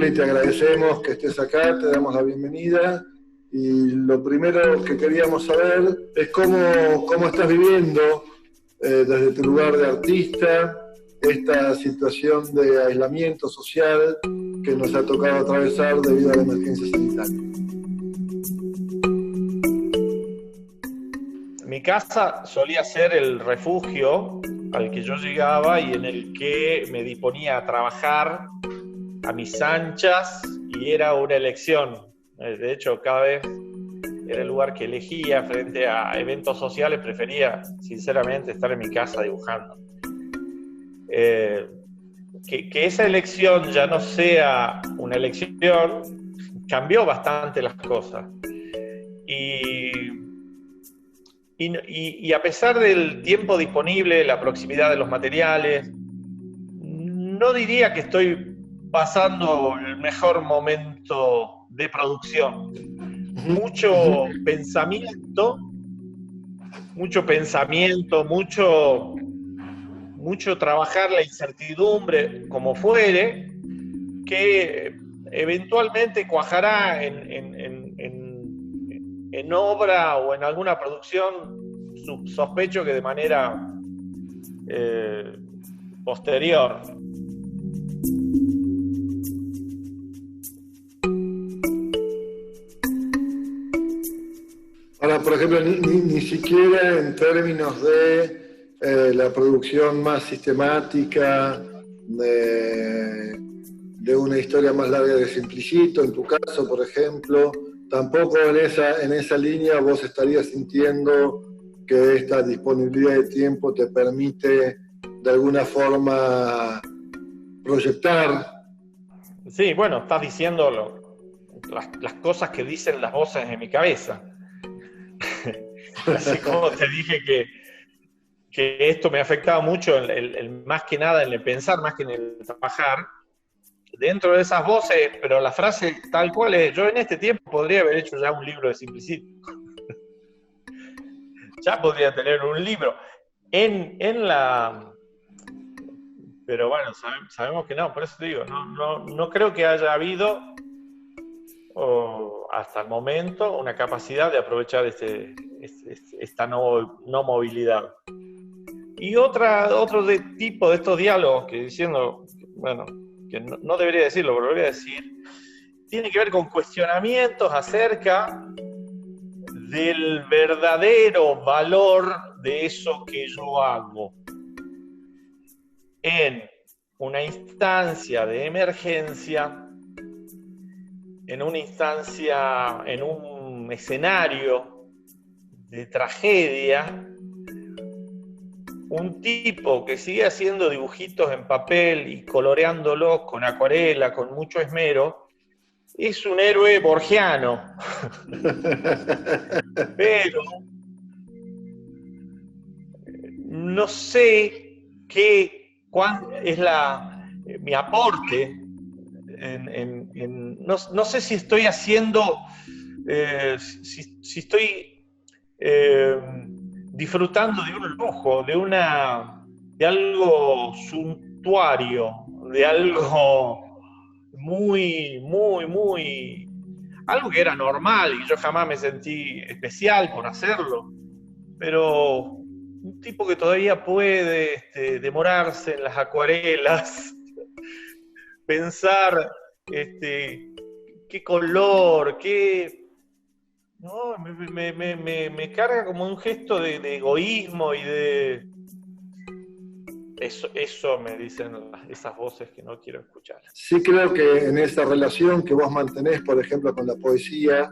Loli, te agradecemos que estés acá, te damos la bienvenida. Y lo primero que queríamos saber es cómo estás viviendo desde tu lugar de artista esta situación de aislamiento social que nos ha tocado atravesar debido a la emergencia sanitaria. Mi casa solía ser el refugio al que yo llegaba y en el que me disponía a trabajar a mis anchas, y era una elección. De hecho, cada vez era el lugar que elegía frente a eventos sociales. Prefería, sinceramente, estar en mi casa dibujando. Que esa elección ya no sea una elección cambió bastante las cosas. Y a pesar del tiempo disponible, la proximidad de los materiales, no diría que estoy pasando el mejor momento de producción. Mucho pensamiento, mucho trabajar la incertidumbre como fuere, que eventualmente cuajará en obra o en alguna producción, sospecho que de manera posterior. Ahora, por ejemplo, ni siquiera en términos de la producción más sistemática, de una historia más larga de Simplicito, en tu caso, por ejemplo, tampoco en esa línea vos estarías sintiendo que esta disponibilidad de tiempo te permite de alguna forma proyectar. Sí, bueno, estás diciendo las cosas que dicen las voces en mi cabeza. Así como te dije que esto me afectaba mucho, más que nada en el pensar, más que en el trabajar. Dentro de esas voces, pero la frase tal cual es: yo en este tiempo podría haber hecho ya un libro de Simplicito. Ya podría tener un libro. Pero bueno, sabemos que no, por eso te digo, no creo que haya habido hasta el momento una capacidad de aprovechar esta no movilidad. Y otro tipo de estos diálogos que diciendo, bueno, que no debería decirlo, pero lo voy a decir, tiene que ver con cuestionamientos acerca del verdadero valor de eso que yo hago en una instancia de emergencia, en un escenario de tragedia. Un tipo que sigue haciendo dibujitos en papel y coloreándolos con acuarela, con mucho esmero, es un héroe borgiano. Pero no sé cuál es mi aporte. No sé si estoy haciendo, si estoy disfrutando de un lujo, de algo suntuario, de algo muy, algo que era normal y yo jamás me sentí especial por hacerlo, pero un tipo que todavía puede demorarse en las acuarelas, pensar qué color, no, me carga como un gesto de egoísmo y de... Eso me dicen esas voces que no quiero escuchar. Sí creo que en esa relación que vos mantenés, por ejemplo, con la poesía,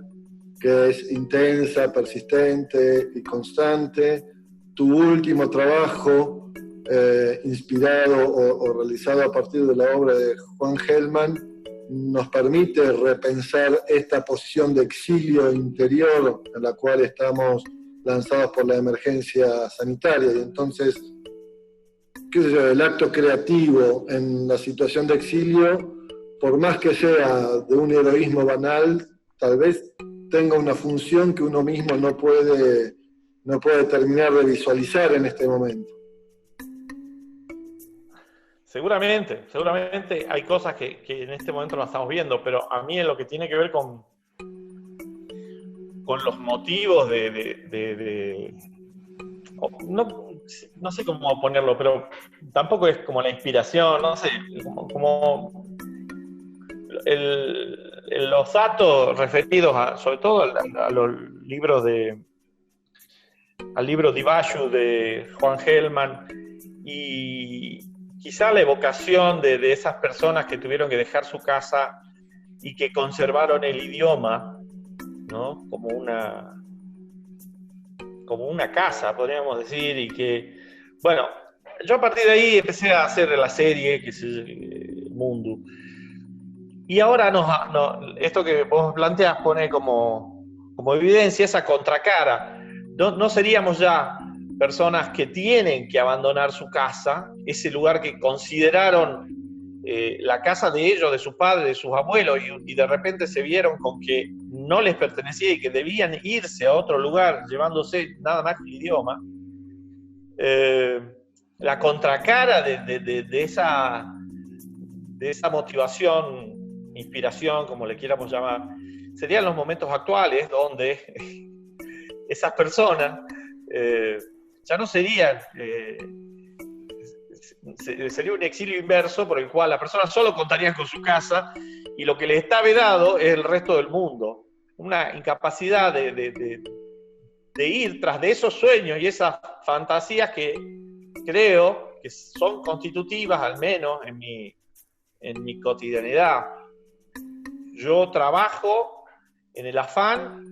que es intensa, persistente y constante, tu último trabajo inspirado o realizado a partir de la obra de Juan Gelman nos permite repensar esta posición de exilio interior en la cual estamos lanzados por la emergencia sanitaria. Y entonces, qué sé yo, el acto creativo en la situación de exilio, por más que sea de un heroísmo banal, tal vez tenga una función que uno mismo no puede terminar de visualizar en este momento. seguramente hay cosas que en este momento no estamos viendo, pero a mí en lo que tiene que ver con los motivos no sé cómo ponerlo, pero tampoco es como la inspiración, no sé, como los datos referidos sobre todo a los libros al libro Divayu de Juan Gelman, y quizá la evocación de esas personas que tuvieron que dejar su casa y que conservaron el idioma, ¿no? Como una casa, podríamos decir, y que, bueno, yo a partir de ahí empecé a hacer la serie que es Mundo. Y ahora esto que vos planteás pone como evidencia esa contracara. No seríamos ya personas que tienen que abandonar su casa, ese lugar que consideraron la casa de ellos, de sus padres, de sus abuelos, y de repente se vieron con que no les pertenecía y que debían irse a otro lugar llevándose nada más que el idioma. La contracara de esa motivación, inspiración, como le quieramos llamar, serían los momentos actuales donde esas personas ya no serían, sería un exilio inverso por el cual las personas solo contarían con su casa y lo que les está vedado es el resto del mundo. Una incapacidad de ir tras de esos sueños y esas fantasías que creo que son constitutivas, al menos en mi cotidianidad. Yo trabajo en el afán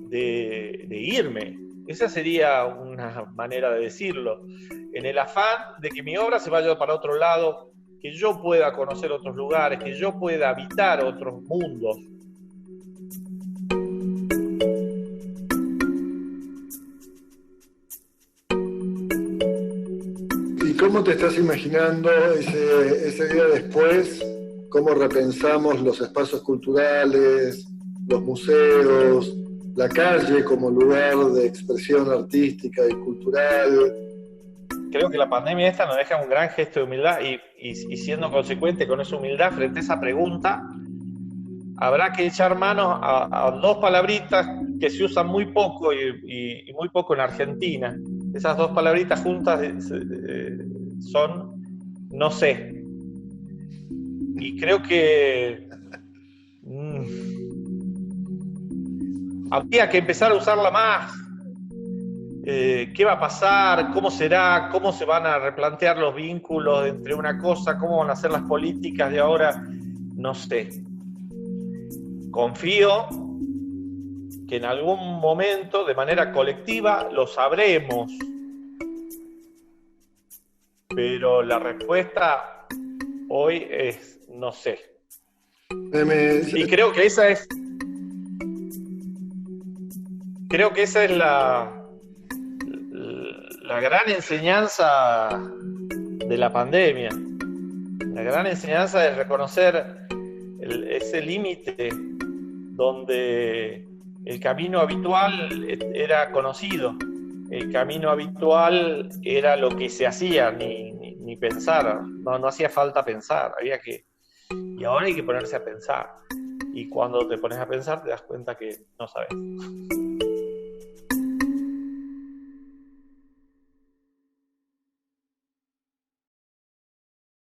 de irme. Esa sería una manera de decirlo. En el afán de que mi obra se vaya para otro lado, que yo pueda conocer otros lugares, que yo pueda habitar otros mundos. ¿Y cómo te estás imaginando ese día después? ¿Cómo repensamos los espacios culturales, los museos, la calle como lugar de expresión artística y cultural? Creo que la pandemia esta nos deja un gran gesto de humildad y siendo consecuente con esa humildad frente a esa pregunta, habrá que echar mano a dos palabritas que se usan muy poco y muy poco en Argentina. Esas dos palabritas juntas son no sé. Y creo que habría que empezar a usarla más. ¿Qué va a pasar? ¿Cómo será? ¿Cómo se van a replantear los vínculos entre una cosa? ¿Cómo van a ser las políticas de ahora? No sé. Confío que en algún momento, de manera colectiva, lo sabremos. Pero la respuesta hoy es no sé. Y creo que esa es la gran enseñanza de la pandemia. La gran enseñanza es reconocer ese límite donde el camino habitual era conocido. El camino habitual era lo que se hacía, ni pensar. No hacía falta pensar. Y ahora hay que ponerse a pensar. Y cuando te pones a pensar te das cuenta que no sabes.